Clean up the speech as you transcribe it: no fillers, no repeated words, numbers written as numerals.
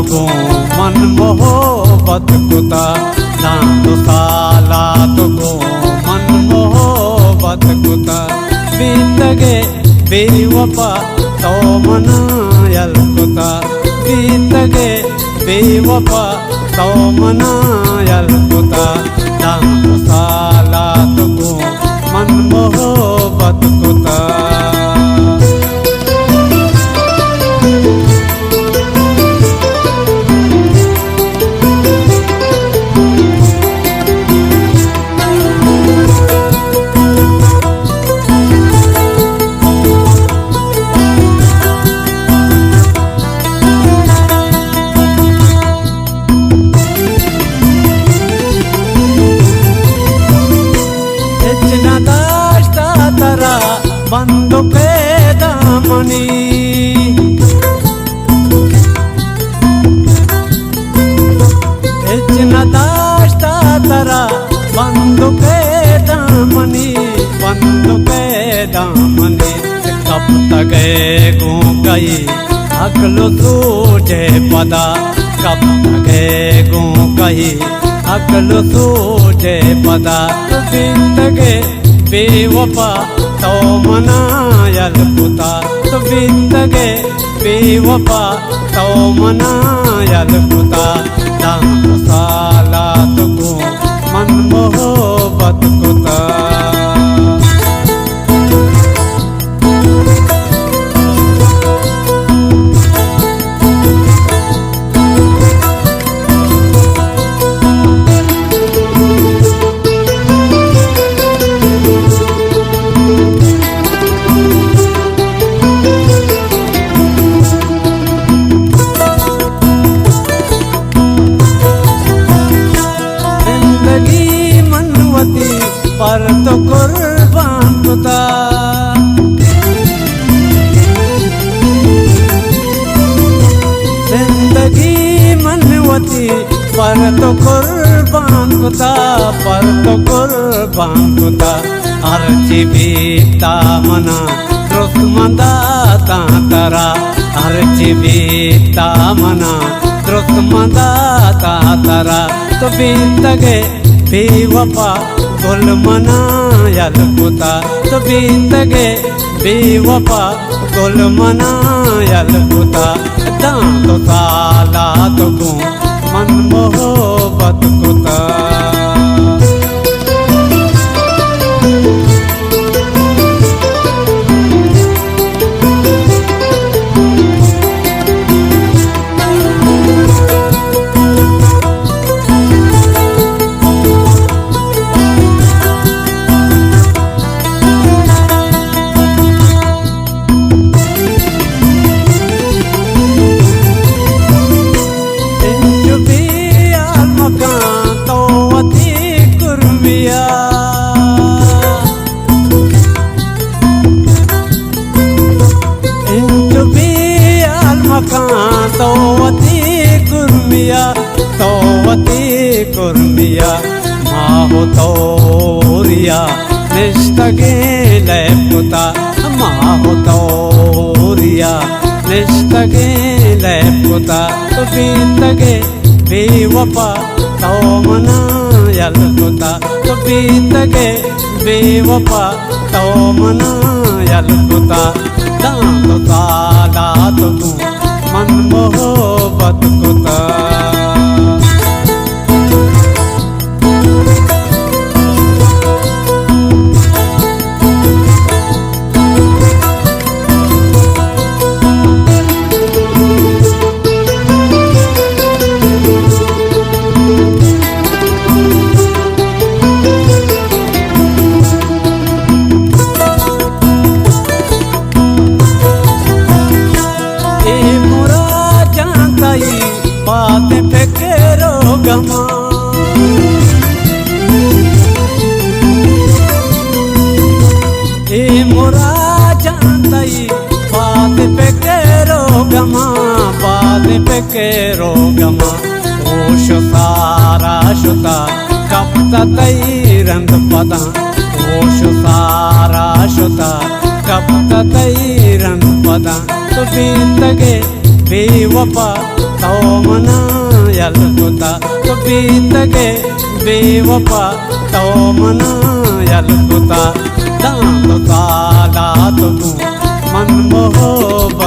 को मन मोहब्बत कुता दांतो साला तो को मन मोहब्बत कुता बीतगे बेवफा तो मना यल कुता बीतगे बेवफा तो मना यल कुता दांतो साला तो को मन मोहब्बत कुता बंदो के दामनी इतना दास्ता तरा बंदो के दामनी कब तक गो गई अगलो तुझे पता कब तक गो गई अगलो तुझे पता बिंदगे बेवफा तो मना यल कुता तो बिंदगे बेवफा तो मना यल कुता दांतो साला तो को मन मोहब्बत कुता पर तो कुर्बान खुदा जिंदगी मनवती पर तो कुर्बान खुदा पर तो कुर्बान खुदा हर जीविता मना रुस्मदा तारा हर जीविता मना रुस्मदा तारा तो बीतगे बेवफा गुल मना यल कुता तो बीतगे बेवफा गुल मना यल कुता दांतो साला तो को मन मोहब्बत कुता तोवती कुर्मिया माहो तोरिया निस्तगे लेपुता माहो तोरिया निस्तगे लेपुता तो बीतगे बेवफा तो मना यल कुता तो बीतगे बेवफा तो मना यल कुता दांतो साला तो मन मोहब्बत कुता गमा ए मोरा जानताई बात पे केरो गमा बात पे केरो गमा ओश सारा शुता कब तई रंग पदा ओश सारा शुता कब तई रंग पदा तो बीतगे बेवफा तो मना यलकुता तो बीत गे बेवफा तो मना यलकुता दांत साला तो मन मोहब्बत